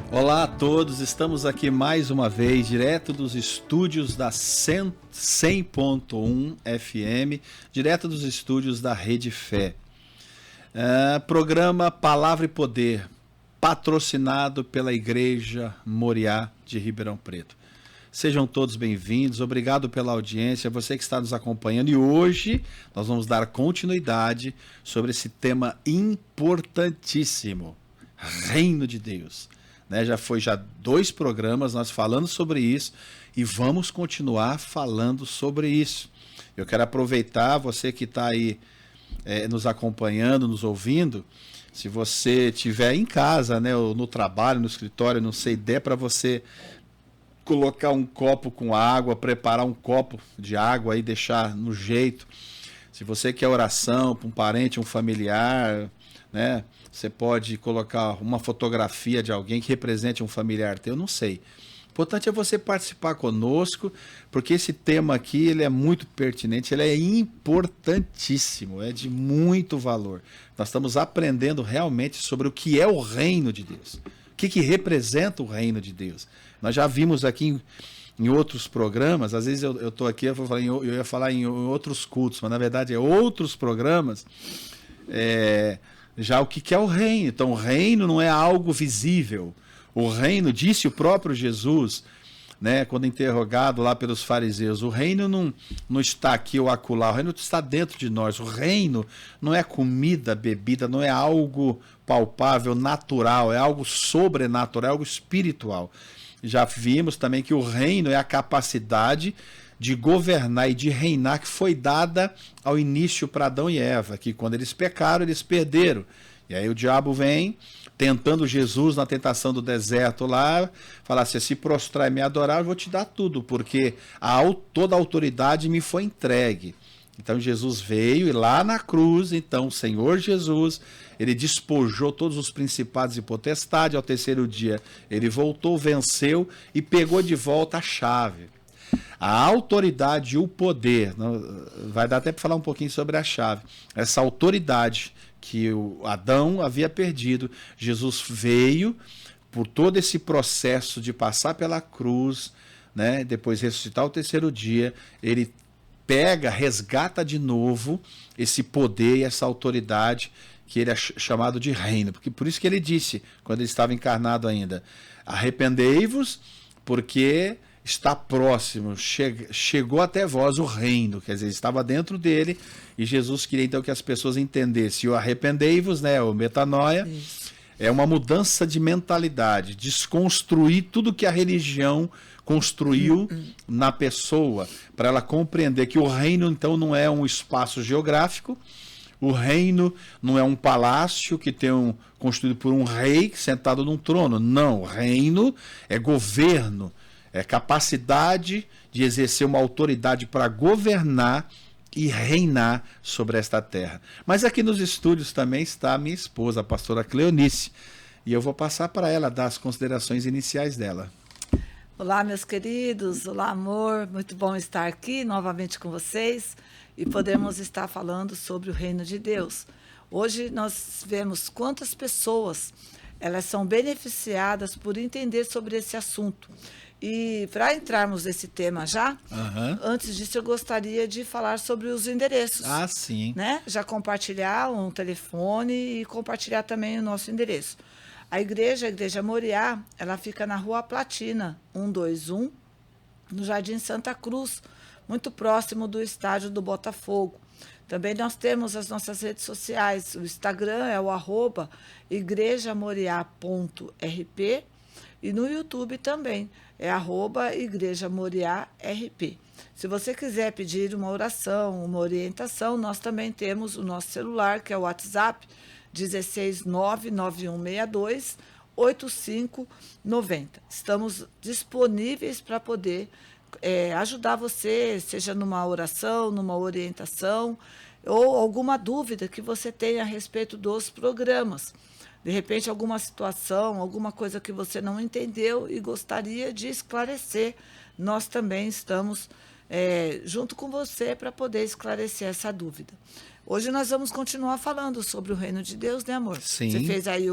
Olá a todos, estamos aqui mais uma vez, direto dos estúdios da 100.1 FM, direto dos estúdios da Rede Fé. Programa Palavra e Poder, patrocinado pela Igreja Moriá de Ribeirão Preto. Sejam todos bem-vindos, obrigado pela audiência, você que está nos acompanhando. E hoje nós vamos dar continuidade sobre esse tema importantíssimo, Reino de Deus. Já foi 2 programas nós falando sobre isso e vamos continuar falando sobre isso. Eu quero aproveitar, você que está aí nos acompanhando, nos ouvindo, se você estiver em casa, ou no trabalho, no escritório, não sei, der para você colocar um copo com água, preparar um copo de água e deixar no jeito. Se você quer oração para um parente, um familiar, você pode colocar uma fotografia de alguém que represente um familiar teu, não sei. O importante é você participar conosco, porque esse tema aqui ele é muito pertinente, ele é importantíssimo, é de muito valor. Nós estamos aprendendo realmente sobre o que é o reino de Deus, o que representa o reino de Deus. Nós já vimos aqui em outros programas, às vezes eu estou aqui, eu ia falar em outros cultos, mas na verdade é outros programas, já o que é o reino. Então o reino não é algo visível. O reino, disse o próprio Jesus, quando interrogado lá pelos fariseus, o reino não está aqui ou acolá, o reino está dentro de nós. O reino não é comida, bebida, não é algo palpável, natural, é algo sobrenatural, é algo espiritual. Já vimos também que o reino é a capacidade de governar e de reinar que foi dada ao início para Adão e Eva, que quando eles pecaram, eles perderam. E aí o diabo vem tentando Jesus na tentação do deserto lá, falar assim, se prostrar e me adorar, eu vou te dar tudo, porque toda a autoridade me foi entregue. Então Jesus veio e lá na cruz, então o Senhor Jesus, ele despojou todos os principados e potestades, ao terceiro dia ele voltou, venceu e pegou de volta a chave. A autoridade e o poder, vai dar até para falar um pouquinho sobre a chave, essa autoridade que o Adão havia perdido, Jesus veio por todo esse processo de passar pela cruz, depois ressuscitar ao terceiro dia, ele pega, resgata de novo esse poder e essa autoridade que ele é chamado de reino, porque por isso que ele disse, quando ele estava encarnado ainda, arrependei-vos, porque está próximo, chegou até vós o reino, quer dizer, estava dentro dele, e Jesus queria então que as pessoas entendessem, o arrependei-vos, o metanoia, é uma mudança de mentalidade, desconstruir tudo que a religião construiu na pessoa, para ela compreender que o reino então não é um espaço geográfico, o reino não é um palácio que construído por um rei sentado num trono, não, o reino é governo, é capacidade de exercer uma autoridade para governar e reinar sobre esta terra. Mas aqui nos estúdios também está a minha esposa, a pastora Cleonice, e eu vou passar para ela dar as considerações iniciais dela. Olá, meus queridos, olá, amor, muito bom estar aqui novamente com vocês e podemos estar falando sobre o reino de Deus. Hoje nós vemos quantas pessoas elas são beneficiadas por entender sobre esse assunto. E para entrarmos nesse tema antes disso eu gostaria de falar sobre os endereços. Ah, sim. Já compartilhar um telefone e compartilhar também o nosso endereço. A Igreja Moriá, ela fica na Rua Platina, 121, no Jardim Santa Cruz, muito próximo do estádio do Botafogo. Também nós temos as nossas redes sociais. O Instagram é o @igrejamoriá.rp e no YouTube também é @igrejamoriá.rp. Se você quiser pedir uma oração, uma orientação, nós também temos o nosso celular, que é o WhatsApp, 16991628590. Estamos disponíveis para poder ajudar você, seja numa oração, numa orientação, ou alguma dúvida que você tenha a respeito dos programas. De repente, alguma situação, alguma coisa que você não entendeu e gostaria de esclarecer, nós também estamos junto com você para poder esclarecer essa dúvida. Hoje nós vamos continuar falando sobre o reino de Deus, né, amor? Sim. Você fez aí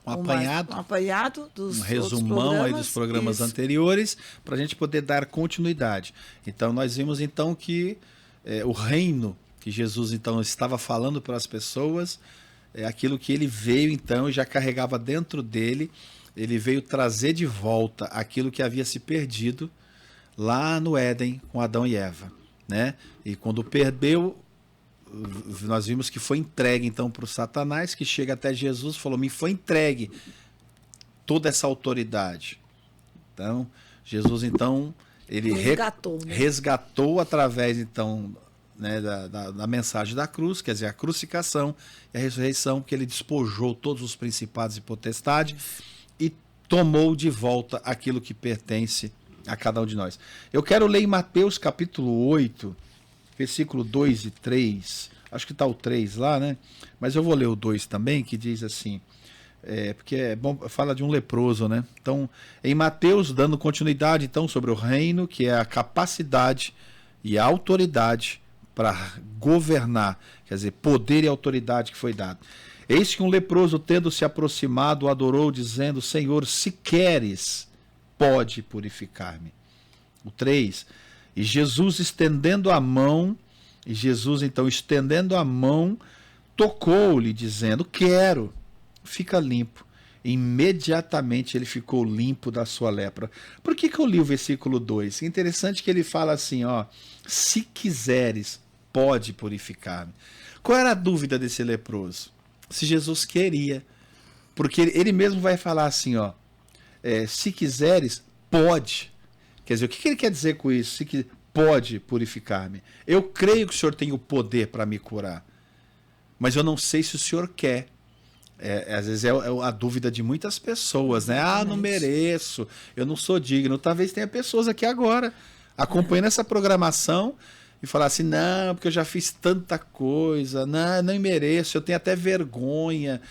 um apanhado dos um resumão aí dos programas isso. anteriores, para a gente poder dar continuidade. Então, nós vimos então que o reino que Jesus então estava falando para as pessoas, é aquilo que ele veio então e já carregava dentro dele. Ele veio trazer de volta aquilo que havia se perdido lá no Éden com Adão e Eva, né? E quando perdeu, nós vimos que foi entregue então para o Satanás, que chega até Jesus e falou: me foi entregue toda essa autoridade. Então, Jesus então ele resgatou através então, né, da mensagem da cruz, quer dizer, a crucificação e a ressurreição, que ele despojou todos os principados e potestades e tomou de volta aquilo que pertence a cada um de nós. Eu quero ler em Mateus capítulo 8, versículo 2 e 3, acho que está o 3 lá, né? Mas eu vou ler o 2 também, que diz assim, porque é bom, fala de um leproso, né? Então, em Mateus, dando continuidade então sobre o reino, que é a capacidade e a autoridade para governar, quer dizer, poder e autoridade que foi dado. Eis que um leproso, tendo se aproximado, o adorou, dizendo: Senhor, se queres, pode purificar-me. O 3, e Jesus estendendo a mão, tocou-lhe, dizendo: quero, fica limpo. Imediatamente ele ficou limpo da sua lepra. Por que eu li o versículo 2? É interessante que ele fala assim, ó: se quiseres, pode purificar-me. Qual era a dúvida desse leproso? Se Jesus queria. Porque ele mesmo vai falar assim, ó: se quiseres, pode. Quer dizer, o que ele quer dizer com isso? Se pode purificar-me. Eu creio que o Senhor tem o poder para me curar, mas eu não sei se o Senhor quer. Às vezes é a dúvida de muitas pessoas, né? Ah, não mereço, eu não sou digno. Talvez tenha pessoas aqui agora acompanhando essa programação e falar assim: não, porque eu já fiz tanta coisa, não mereço, eu tenho até vergonha.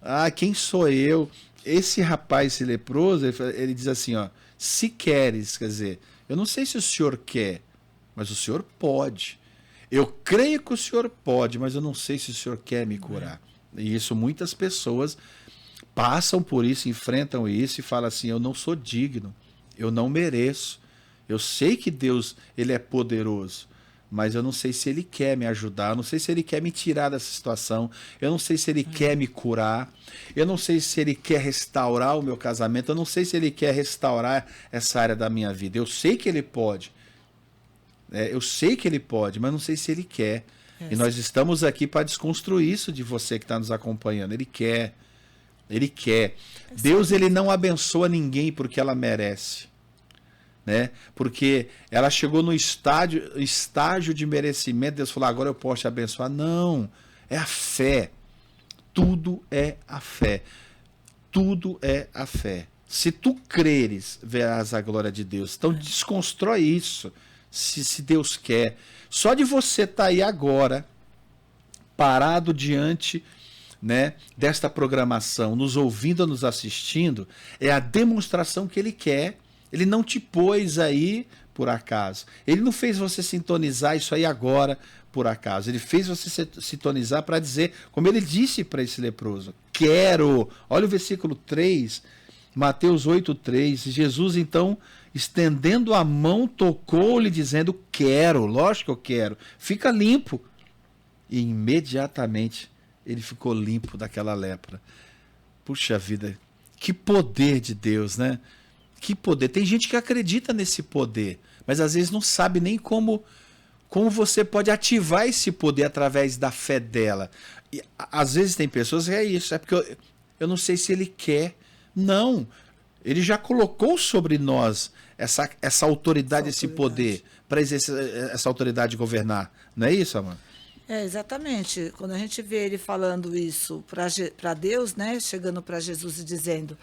Ah, quem sou eu? Esse rapaz, esse leproso, ele diz assim, ó: se queres, quer dizer, eu não sei se o Senhor quer, mas o Senhor pode. Eu creio que o Senhor pode, mas eu não sei se o Senhor quer me curar. E isso, muitas pessoas passam por isso, enfrentam isso e falam assim: eu não sou digno, eu não mereço. Eu sei que Deus, ele é poderoso, mas eu não sei se ele quer me ajudar, eu não sei se ele quer me tirar dessa situação, eu não sei se ele quer me curar, eu não sei se ele quer restaurar o meu casamento, eu não sei se ele quer restaurar essa área da minha vida. Eu sei que ele pode, eu sei que ele pode, mas não sei se ele quer. E nós estamos aqui para desconstruir isso de você que está nos acompanhando. Ele quer. Ele quer. Deus, ele não abençoa ninguém porque ela merece, né? Porque ela chegou no estágio de merecimento. Deus falou: agora eu posso te abençoar. Não. É a fé. Tudo é a fé. Tudo é a fé. Se tu creres, verás a glória de Deus. Então desconstrói isso. Se Deus quer. Só de você estar aí agora, parado diante, né, desta programação, nos ouvindo, nos assistindo, é a demonstração que ele quer. Ele não te pôs aí por acaso. Ele não fez você sintonizar isso aí agora por acaso. Ele fez você sintonizar para dizer, como ele disse para esse leproso: quero. Olha o versículo 3, Mateus 8:3. Jesus então, estendendo a mão, tocou-lhe, dizendo: quero. Lógico que eu quero. Fica limpo. E imediatamente ele ficou limpo daquela lepra. Puxa vida, que poder de Deus, né? Que poder. Tem gente que acredita nesse poder, mas às vezes não sabe nem como você pode ativar esse poder através da fé dela. E, às vezes tem pessoas que é isso, é porque eu não sei se ele quer. Não, ele já colocou sobre nós essa autoridade, esse poder, para exercer essa autoridade de governar. Não é isso, Amanda? Exatamente. Quando a gente vê ele falando isso para Deus, né, chegando para Jesus e dizendo: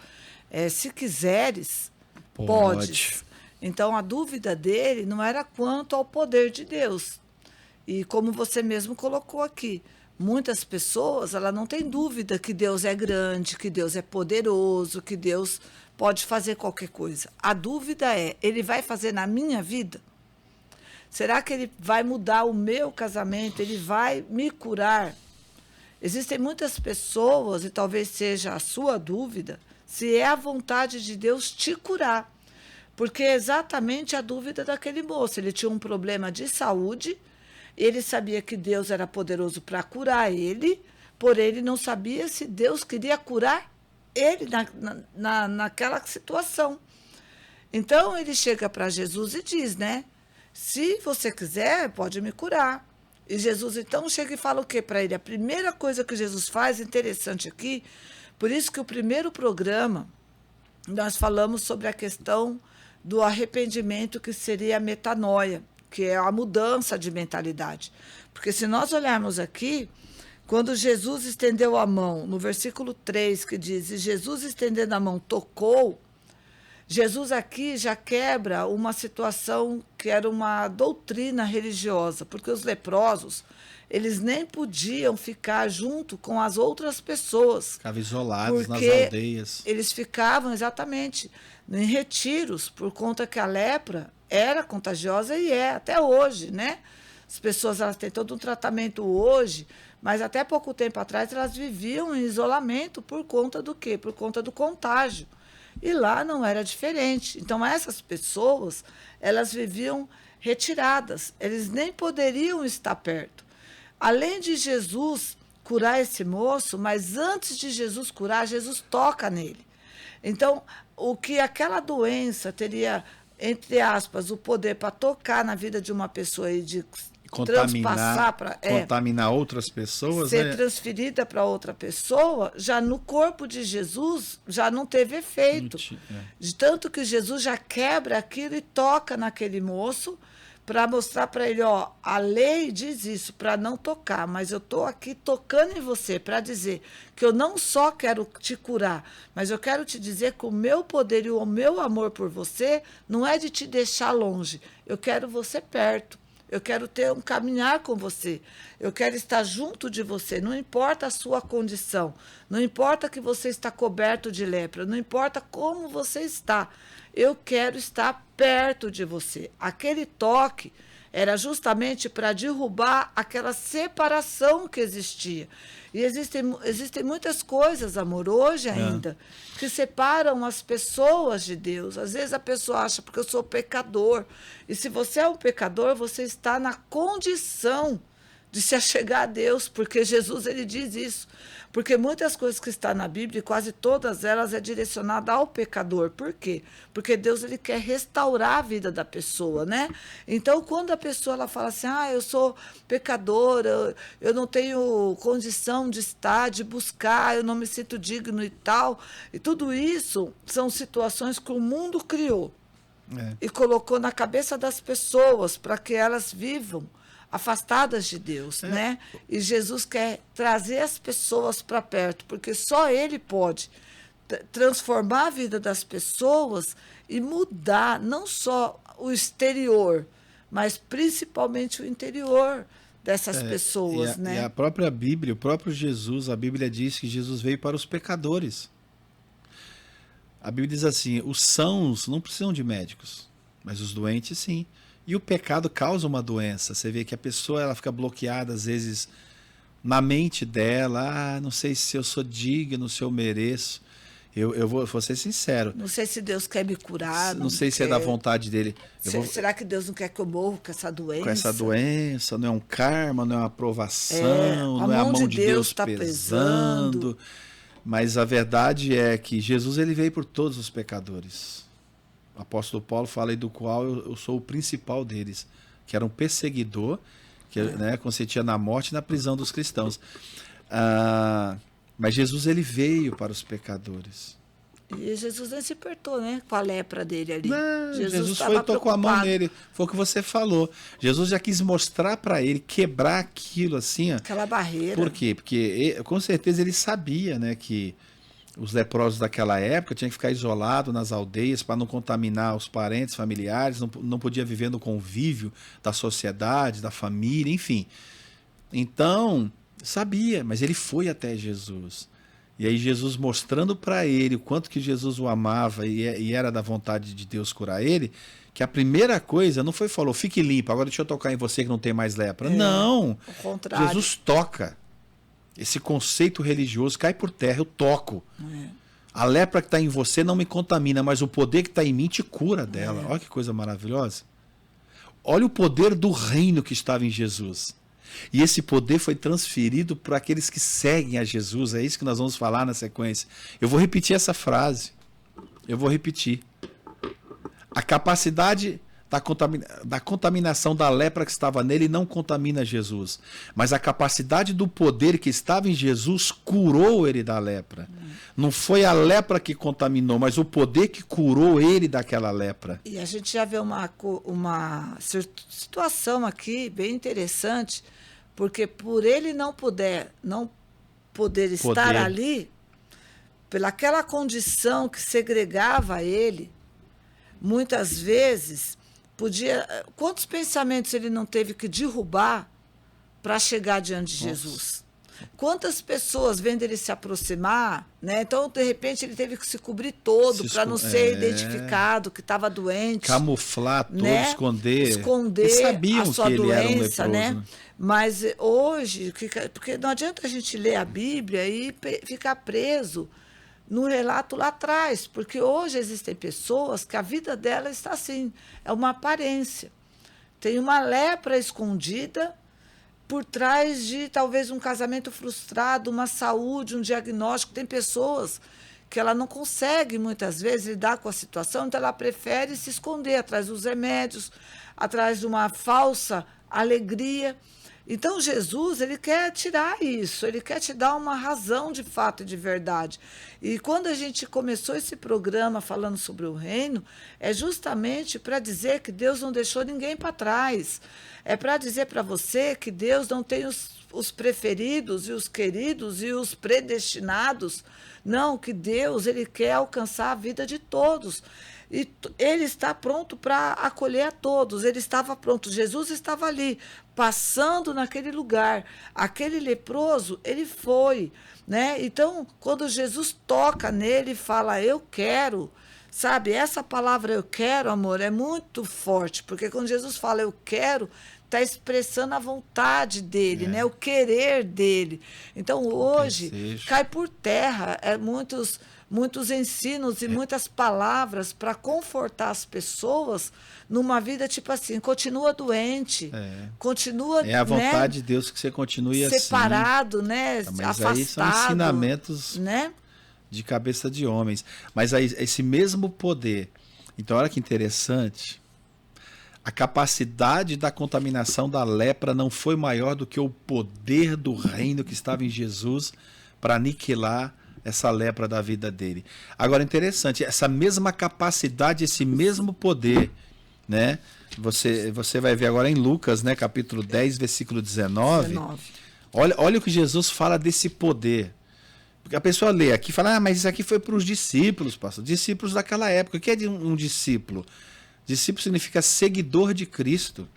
se quiseres, podes. Então, a dúvida dele não era quanto ao poder de Deus. E como você mesmo colocou aqui, muitas pessoas, ela não tem dúvida que Deus é grande, que Deus é poderoso, que Deus pode fazer qualquer coisa. A dúvida é: ele vai fazer na minha vida? Será que ele vai mudar o meu casamento? Ele vai me curar? Existem muitas pessoas, e talvez seja a sua dúvida, se é a vontade de Deus te curar. Porque é exatamente a dúvida daquele moço. Ele tinha um problema de saúde, ele sabia que Deus era poderoso para curar ele, porém ele não sabia se Deus queria curar ele naquela situação. Então ele chega para Jesus e diz, né? Se você quiser, pode me curar. E Jesus então chega e fala o quê para ele? A primeira coisa que Jesus faz, interessante aqui, por isso que o primeiro programa, nós falamos sobre a questão do arrependimento, que seria a metanoia, que é a mudança de mentalidade. Porque se nós olharmos aqui, quando Jesus estendeu a mão, no versículo 3, que diz, e Jesus estendendo a mão tocou, Jesus aqui já quebra uma situação que era uma doutrina religiosa, porque os leprosos, eles nem podiam ficar junto com as outras pessoas. Ficavam isolados nas aldeias. Eles ficavam, exatamente, em retiros, por conta que a lepra era contagiosa e é, até hoje, né? As pessoas elas têm todo um tratamento hoje, mas até pouco tempo atrás elas viviam em isolamento por conta do quê? Por conta do contágio. E lá não era diferente. Então, essas pessoas, elas viviam retiradas. Eles nem poderiam estar perto. Além de Jesus curar esse moço, mas antes de Jesus curar, Jesus toca nele. Então, o que aquela doença teria, entre aspas, o poder para tocar na vida de uma pessoa e de contaminar outras pessoas, ser né? transferida para outra pessoa, já no corpo de Jesus já não teve efeito. De tanto que Jesus já quebra aquilo e toca naquele moço para mostrar para ele, ó, a lei diz isso, para não tocar, mas eu estou aqui tocando em você para dizer que eu não só quero te curar, mas eu quero te dizer que o meu poder e o meu amor por você não é de te deixar longe, eu quero você perto. Eu quero ter um caminhar com você. Eu quero estar junto de você. Não importa a sua condição. Não importa que você está coberto de lepra. Não importa como você está. Eu quero estar perto de você. Aquele toque era justamente para derrubar aquela separação que existia. E existem muitas coisas, amor, hoje ainda, que separam as pessoas de Deus. Às vezes a pessoa acha, porque eu sou pecador. E se você é um pecador, você está na condição de se achegar a Deus, porque Jesus ele diz isso. Porque muitas coisas que estão na Bíblia, quase todas elas, é direcionada ao pecador. Por quê? Porque Deus ele quer restaurar a vida da pessoa, né? Então, quando a pessoa ela fala assim, eu sou pecadora, eu não tenho condição de estar, de buscar, eu não me sinto digno e tal, e tudo isso são situações que o mundo criou e colocou na cabeça das pessoas para que elas vivam afastadas de Deus, né? E Jesus quer trazer as pessoas para perto, porque só Ele pode transformar a vida das pessoas e mudar não só o exterior, mas principalmente o interior dessas pessoas, né? E a própria Bíblia, o próprio Jesus, a Bíblia diz que Jesus veio para os pecadores. A Bíblia diz assim, os sãos não precisam de médicos, mas os doentes sim. E o pecado causa uma doença. Você vê que a pessoa ela fica bloqueada, às vezes, na mente dela. Não sei se eu sou digno, se eu mereço. Eu vou ser sincero. Não sei se Deus quer me curar. Não sei se é da vontade dele. Será que Deus não quer que eu morra com essa doença? Com essa doença, não é um karma, não é uma aprovação, não é a mão de Deus tá pesando. Mas a verdade é que Jesus ele veio por todos os pecadores. O apóstolo Paulo fala aí do qual eu sou o principal deles, que era um perseguidor, que consentia na morte e na prisão dos cristãos. Mas Jesus ele veio para os pecadores. E Jesus nem se apertou, né? Com a lepra dele ali. Não, Jesus foi e tocou a mão nele. Foi o que você falou. Jesus já quis mostrar para ele, quebrar aquilo assim. Aquela barreira. Por quê? Porque com certeza ele sabia, né, que os leprosos daquela época tinham que ficar isolados nas aldeias para não contaminar os parentes, familiares, não podia viver no convívio da sociedade, da família, enfim. Então, sabia, mas ele foi até Jesus. E aí Jesus mostrando para ele o quanto que Jesus o amava e era da vontade de Deus curar ele, que a primeira coisa não foi falou, fique limpo, agora deixa eu tocar em você que não tem mais lepra. Não, ao contrário. Jesus toca. Esse conceito religioso cai por terra, eu toco. A lepra que está em você não me contamina, mas o poder que está em mim te cura dela. Olha que coisa maravilhosa. Olha o poder do reino que estava em Jesus. E esse poder foi transferido para aqueles que seguem a Jesus. É isso que nós vamos falar na sequência. Eu vou repetir essa frase. Eu vou repetir. A capacidade da contaminação da lepra que estava nele não contamina Jesus. Mas a capacidade do poder que estava em Jesus curou ele da lepra. Não foi a lepra que contaminou, mas o poder que curou ele daquela lepra. E a gente já vê uma situação aqui bem interessante, porque por ele não poder estar ali, pelaquela condição que segregava ele, muitas vezes quantos pensamentos ele não teve que derrubar para chegar diante de Jesus? Quantas pessoas vendo ele se aproximar, né? Então, de repente, ele teve que se cobrir todo para não ser identificado que estava doente. Camuflar tudo, né? Esconder. Eles sabiam a sua que ele doença, era um leproso, né? Mas hoje, porque não adianta a gente ler a Bíblia e ficar preso no relato lá atrás, porque hoje existem pessoas que a vida dela está assim, é uma aparência. Tem uma lepra escondida por trás de talvez um casamento frustrado, uma saúde, um diagnóstico. Tem pessoas que ela não consegue muitas vezes lidar com a situação, então ela prefere se esconder atrás dos remédios, atrás de uma falsa alegria. Então, Jesus, ele quer tirar isso, ele quer te dar uma razão de fato e de verdade. E quando a gente começou esse programa falando sobre o reino, é justamente para dizer que Deus não deixou ninguém para trás. É para dizer para você que Deus não tem os preferidos e os queridos e os predestinados. Não, que Deus, ele quer alcançar a vida de todos. E ele está pronto para acolher a todos. Ele estava pronto. Jesus estava ali, passando naquele lugar. Aquele leproso, ele foi, né? Então, quando Jesus toca nele e fala, eu quero, sabe? Essa palavra eu quero, amor, é muito forte. Porque quando Jesus fala eu quero, está expressando a vontade dele, né? O querer dele. Então, hoje, cai por terra muitos ensinos e muitas palavras para confortar as pessoas numa vida tipo assim, continua doente, continua... É a vontade de Deus que você continue separado, assim. Né? Mas afastado. Aí são ensinamentos, né? De cabeça de homens. Mas aí, esse mesmo poder... Então, olha que interessante... A capacidade da contaminação da lepra não foi maior do que o poder do reino que estava em Jesus para aniquilar essa lepra da vida dele. Agora, interessante, essa mesma capacidade, esse mesmo poder, né? Você vai ver agora em Lucas, né, capítulo 10, versículo 19. Olha o que Jesus fala desse poder. Porque a pessoa lê aqui e fala, mas isso aqui foi para os discípulos, pastor. Discípulos daquela época. O que é um discípulo? Discípulo significa seguidor de Cristo.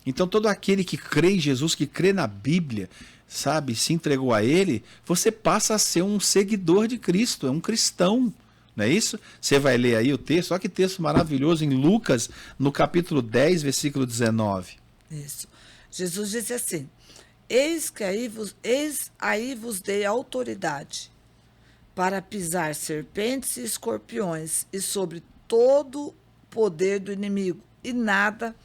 Então, todo aquele que crê em Jesus, que crê na Bíblia, sabe, se entregou a Ele, você passa a ser um seguidor de Cristo, é um cristão. Não é isso? Você vai ler aí o texto, olha que texto maravilhoso em Lucas, no capítulo 10, versículo 19. Isso. Jesus disse assim, eis aí vos dei autoridade para pisar serpentes e escorpiões e sobre todo poder do inimigo, e nada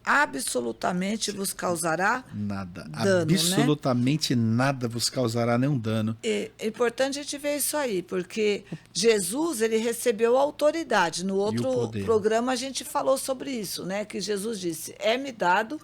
absolutamente vos causará nada, dano, absolutamente nada vos causará nenhum dano. É importante a gente ver isso aí, porque Jesus, ele recebeu autoridade. No outro programa a gente falou sobre isso, né? Que Jesus disse, é-me dado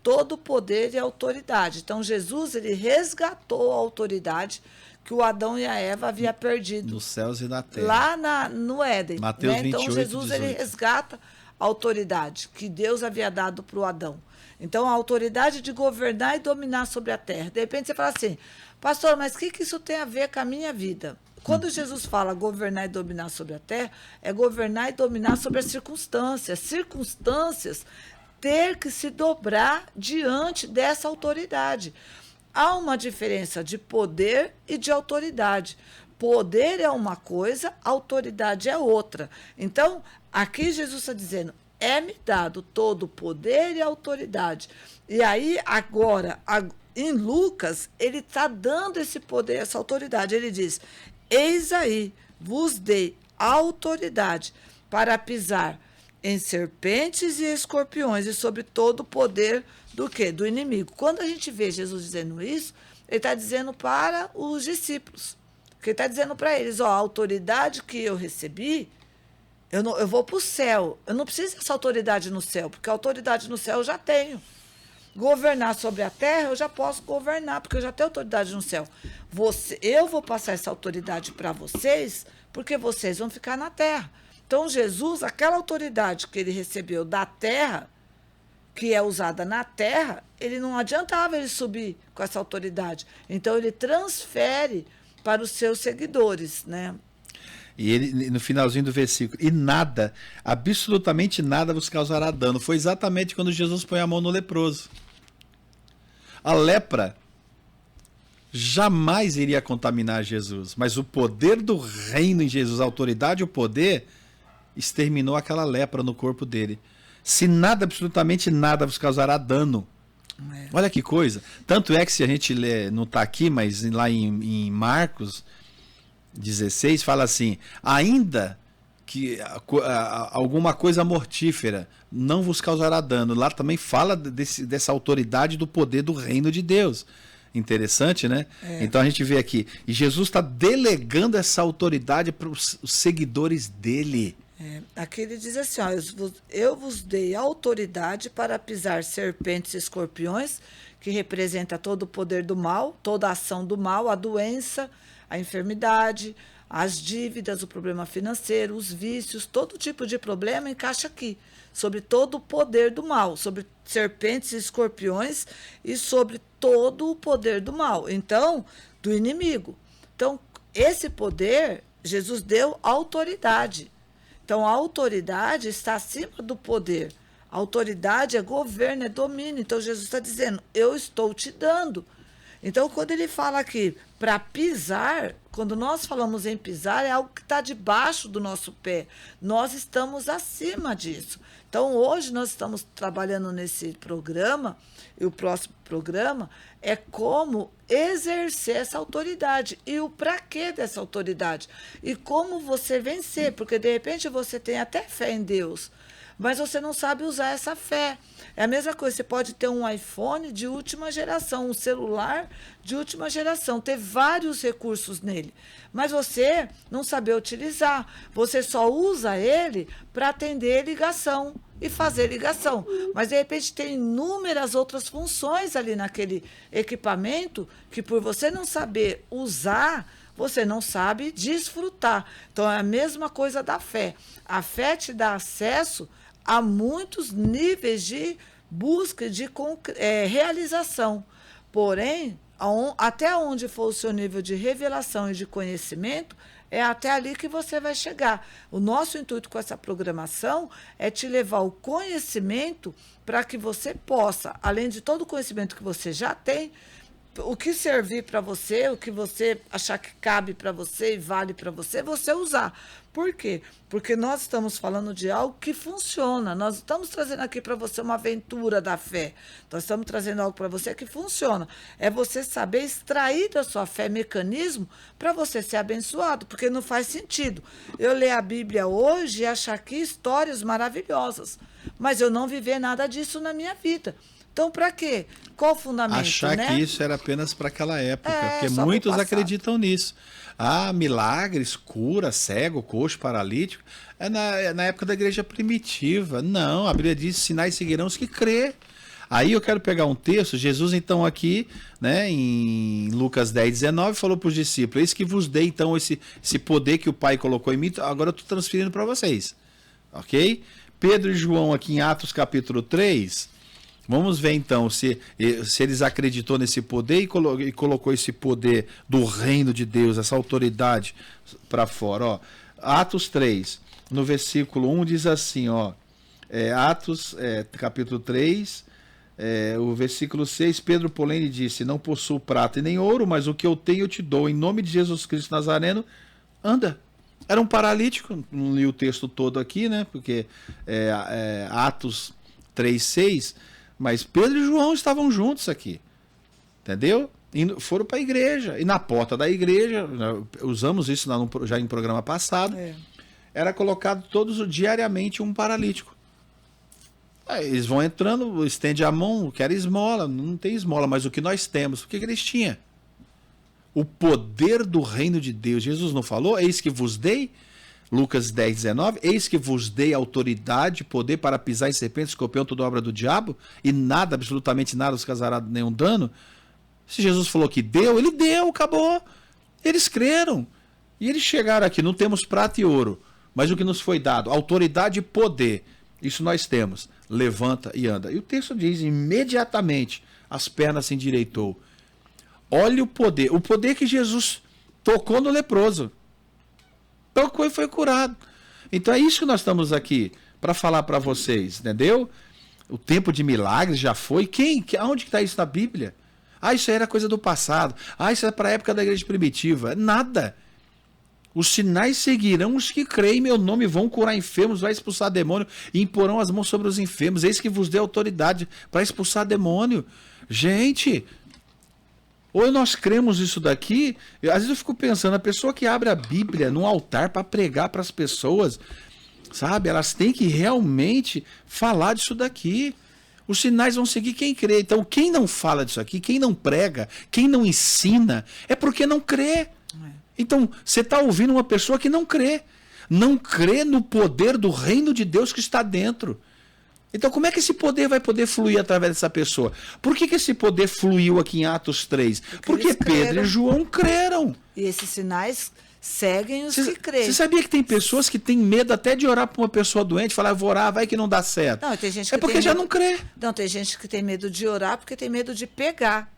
todo o poder e autoridade. Então Jesus, ele resgatou a autoridade que o Adão e a Eva haviam perdido. Nos céus e na terra. Lá no Éden. Mateus 28, então Jesus 18. Ele resgata a autoridade que Deus havia dado para o Adão. Então a autoridade de governar e dominar sobre a terra. De repente você fala assim, pastor, mas o que isso tem a ver com a minha vida? Quando Jesus fala governar e dominar sobre a terra, é governar e dominar sobre as circunstâncias. Circunstâncias ter que se dobrar diante dessa autoridade. Há uma diferença de poder e de autoridade. Poder é uma coisa, autoridade é outra. Então, aqui Jesus está dizendo, é-me dado todo o poder e autoridade. E aí, agora, em Lucas, ele está dando esse poder, essa autoridade. Ele diz: eis aí, vos dei autoridade para pisar em serpentes e escorpiões e sobre todo o poder do quê? Do inimigo. Quando a gente vê Jesus dizendo isso, ele está dizendo para os discípulos. Que ele está dizendo para eles: ó, a autoridade que eu recebi, eu vou para o céu. Eu não preciso dessa autoridade no céu, porque a autoridade no céu eu já tenho. Governar sobre a terra, eu já posso governar, porque eu já tenho autoridade no céu. Eu vou passar essa autoridade para vocês, porque vocês vão ficar na terra. Então, Jesus, aquela autoridade que ele recebeu da terra, que é usada na terra, ele não adiantava ele subir com essa autoridade. Então, ele transfere para os seus seguidores, né? E ele, no finalzinho do versículo, e nada, absolutamente nada vos causará dano. Foi exatamente quando Jesus põe a mão no leproso. A lepra jamais iria contaminar Jesus, mas o poder do reino em Jesus, a autoridade e o poder, exterminou aquela lepra no corpo dele. Se nada, absolutamente nada vos causará dano. Olha que coisa. Tanto é que se a gente lê, não está aqui, mas lá em Marcos 16 fala assim: ainda que alguma coisa mortífera não vos causará dano. Lá também fala dessa autoridade do poder do reino de Deus. Interessante, né? Então a gente vê aqui, e Jesus está delegando essa autoridade para os seguidores dele. Aqui ele diz assim, ó, eu vos dei autoridade para pisar serpentes e escorpiões, que representa todo o poder do mal, toda a ação do mal, a doença, a enfermidade, as dívidas, o problema financeiro, os vícios, todo tipo de problema encaixa aqui, sobre todo o poder do mal, sobre serpentes e escorpiões e sobre todo o poder do mal, então, do inimigo. Então, esse poder, Jesus deu autoridade. Então, a autoridade está acima do poder. A autoridade é governo, é domínio. Então, Jesus está dizendo, eu estou te dando. Então, quando ele fala aqui para pisar, quando nós falamos em pisar, é algo que está debaixo do nosso pé. Nós estamos acima disso. Então, hoje nós estamos trabalhando nesse programa, e o próximo programa é como exercer essa autoridade e o para quê dessa autoridade e como você vencer, porque de repente você tem até fé em Deus, mas você não sabe usar essa fé. É a mesma coisa, você pode ter um iPhone de última geração, um celular de última geração, ter vários recursos nele, mas você não saber utilizar, você só usa ele para atender ligação e fazer ligação, mas de repente tem inúmeras outras funções ali naquele equipamento que por você não saber usar, você não sabe desfrutar. Então é a mesma coisa da fé. A fé te dá acesso a muitos níveis de busca, de realização. Porém, até onde for o seu nível de revelação e de conhecimento, é até ali que você vai chegar. O nosso intuito com essa programação é te levar o conhecimento para que você possa, além de todo o conhecimento que você já tem, o que servir para você, o que você achar que cabe para você e vale para você, você usar. Por quê? Porque nós estamos falando de algo que funciona. Nós estamos trazendo aqui para você uma aventura da fé. Nós estamos trazendo algo para você que funciona. É você saber extrair da sua fé mecanismo para você ser abençoado, porque não faz sentido eu ler a Bíblia hoje e achar aqui histórias maravilhosas, mas eu não viver nada disso na minha vida. Então, para quê? Qual o fundamento? Achar né? que isso era apenas para aquela época, porque muitos acreditam nisso. Ah, milagres, cura, cego, coxo, paralítico. É na época da igreja primitiva. Não, a Bíblia diz, sinais seguirão os que crê. Aí eu quero pegar um texto, Jesus então aqui, né, em Lucas 10:19, falou para os discípulos, eis que vos dei então esse poder que o Pai colocou em mim, agora eu estou transferindo para vocês. Ok? Pedro e João aqui em Atos capítulo 3... Vamos ver então se eles acreditou nesse poder e colocou esse poder do reino de Deus, essa autoridade para fora. Ó. Atos 3, no versículo 1 diz assim, ó, Atos capítulo 3, o versículo 6, Pedro, porém, lhe disse, não possuo prata e nem ouro, mas o que eu tenho eu te dou, em nome de Jesus Cristo Nazareno, anda. Era um paralítico, não li o texto todo aqui, né, porque Atos 3:6, mas Pedro e João estavam juntos aqui. entendeu? Foram para a igreja. E na porta da igreja, usamos isso já em programa passado, era colocado diariamente um paralítico. Aí eles vão entrando, estende a mão, quer esmola, não tem esmola, mas o que nós temos, o que eles tinham? O poder do reino de Deus. Jesus não falou? Eis que vos dei, Lucas 10, 19, eis que vos dei autoridade, poder para pisar em serpentes, escorpião, toda obra do diabo, e nada, absolutamente nada, os causará nenhum dano. Se Jesus falou que deu, ele deu, acabou. Eles creram. E eles chegaram aqui, não temos prata e ouro, mas o que nos foi dado, autoridade e poder, isso nós temos. Levanta e anda. E o texto diz, imediatamente as pernas se endireitou. Olha o poder que Jesus tocou no leproso. Tocou e foi curado. Então é isso que nós estamos aqui para falar para vocês, entendeu? O tempo de milagres já foi. Aonde que está isso na Bíblia? Isso aí era coisa do passado. Isso é para a época da igreja primitiva. Nada. Os sinais seguirão os que creem em meu nome, vão curar enfermos, vai expulsar demônio e imporão as mãos sobre os enfermos. Eis que vos dê autoridade para expulsar demônio. Gente, ou nós cremos isso daqui, às vezes eu fico pensando, a pessoa que abre a Bíblia num altar para pregar para as pessoas, sabe, elas têm que realmente falar disso daqui. Os sinais vão seguir quem crê. Então, quem não fala disso aqui, quem não prega, quem não ensina, é porque não crê. Então, você está ouvindo uma pessoa que não crê no poder do reino de Deus que está dentro. Então, como é que esse poder vai poder fluir através dessa pessoa? Por que esse poder fluiu aqui em Atos 3? Porque Pedro e João creram. E esses sinais seguem os que creem. Você sabia que tem pessoas que têm medo até de orar para uma pessoa doente, falar, eu vou orar, vai que não dá certo. Não, tem gente que porque já não crê. Não, tem gente que tem medo de orar porque tem medo de pegar.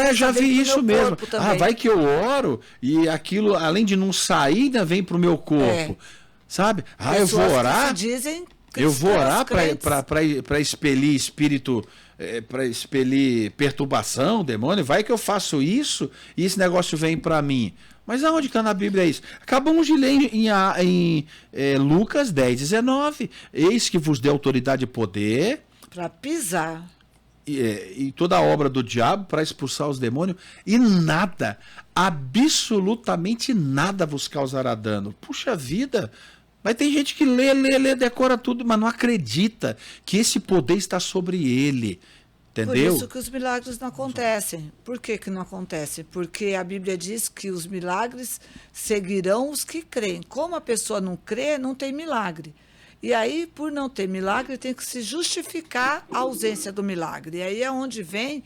Eu já vi isso mesmo. Vai que eu oro e aquilo, além de não sair, ainda vem para o meu corpo. Sabe? Eu vou orar. Eu vou orar para expelir espírito, para expelir perturbação, demônio. Vai que eu faço isso e esse negócio vem para mim. Mas aonde está na Bíblia isso? Acabamos de ler em Lucas 10, 19. Eis que vos dê autoridade e poder para pisar. E toda a obra do diabo para expulsar os demônios, e nada, absolutamente nada vos causará dano. Puxa vida, mas tem gente que lê, decora tudo, mas não acredita que esse poder está sobre ele, entendeu? Por isso que os milagres não acontecem. Por que não acontecem? Porque a Bíblia diz que os milagres seguirão os que creem. Como a pessoa não crê, não tem milagre. E aí, por não ter milagre, tem que se justificar a ausência do milagre. E aí é onde vem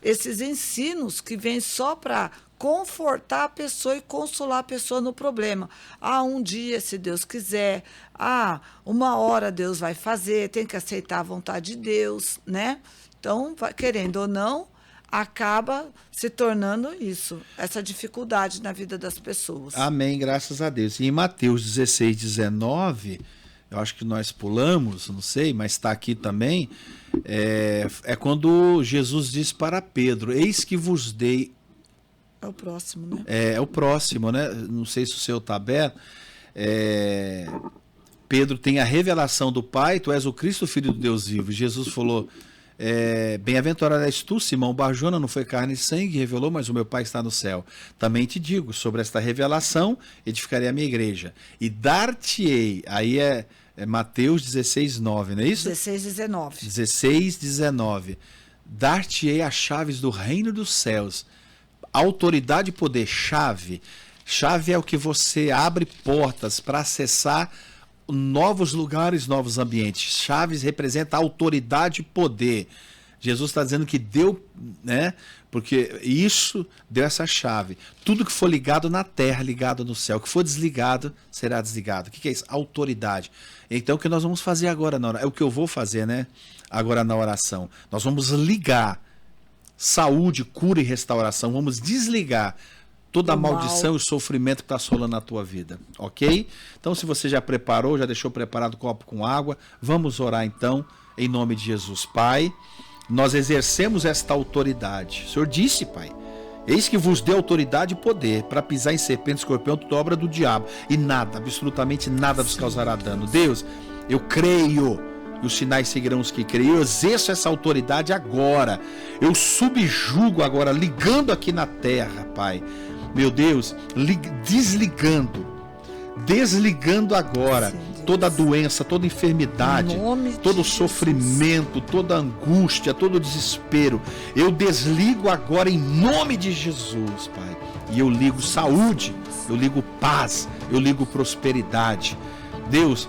esses ensinos que vêm só para confortar a pessoa e consolar a pessoa no problema. Um dia, se Deus quiser. Uma hora Deus vai fazer, tem que aceitar a vontade de Deus, né? Então, querendo ou não, acaba se tornando isso, essa dificuldade na vida das pessoas. Amém, graças a Deus. E em Mateus 16, 19, eu acho que nós pulamos, não sei, mas está aqui também, é quando Jesus diz para Pedro, eis que vos dei... É o próximo, né? É o próximo, né? Não sei se o seu está aberto. Pedro tem a revelação do Pai, tu és o Cristo, filho do Deus vivo. Jesus falou... bem-aventurado és tu, Simão Barjona, não foi carne e sangue que revelou, mas o meu Pai está no céu. Também te digo, sobre esta revelação, edificarei a minha igreja. E dar-te-ei, aí é Mateus 16, 9, não é isso? 16, 19. 16, 19. Dar-te-ei as chaves do reino dos céus. Autoridade e poder, chave. Chave é o que você abre portas para acessar novos lugares, novos ambientes. Chaves representa autoridade e poder. Jesus está dizendo que deu, né? Porque isso deu essa chave. Tudo que for ligado na terra, ligado no céu. O que for desligado, será desligado. O que é isso? Autoridade. Então, o que nós vamos fazer agora na oração? É o que eu vou fazer, né? Agora na oração. Nós vamos ligar saúde, cura e restauração. Vamos desligar toda a maldição e o sofrimento que está assolando na tua vida, ok? Então, se você já preparou, já deixou preparado o copo com água, vamos orar então, em nome de Jesus. Pai, nós exercemos esta autoridade. O Senhor disse, Pai, eis que vos dê autoridade e poder para pisar em serpente, escorpião, toda obra do diabo, e nada, absolutamente nada vos causará dano. Deus, eu creio e os sinais seguirão os que creem. Eu exerço essa autoridade agora. Eu subjugo agora, ligando aqui na terra, Pai. Meu Deus, desligando agora. Sim, toda doença, toda enfermidade, todo sofrimento, toda angústia, todo desespero. Eu desligo agora em nome de Jesus, Pai. E eu ligo saúde, eu ligo paz, eu ligo prosperidade. Deus,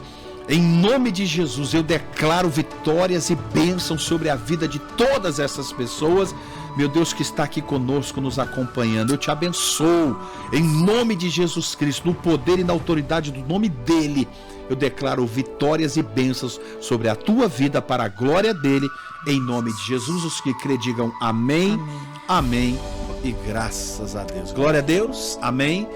em nome de Jesus, eu declaro vitórias e bênçãos sobre a vida de todas essas pessoas, meu Deus, que está aqui conosco, nos acompanhando. Eu te abençoo, em nome de Jesus Cristo, no poder e na autoridade do nome dEle. Eu declaro vitórias e bênçãos sobre a tua vida, para a glória dEle, em nome de Jesus. Os que crê, digam amém, amém, amém e graças a Deus. Glória a Deus, amém.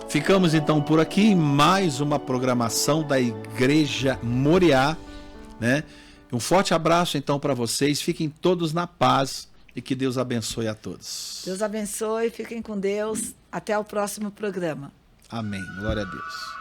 Ficamos então por aqui em mais uma programação da Igreja Moriá, né? Um forte abraço então para vocês, fiquem todos na paz e que Deus abençoe a todos. Deus abençoe, fiquem com Deus, até o próximo programa. Amém, glória a Deus.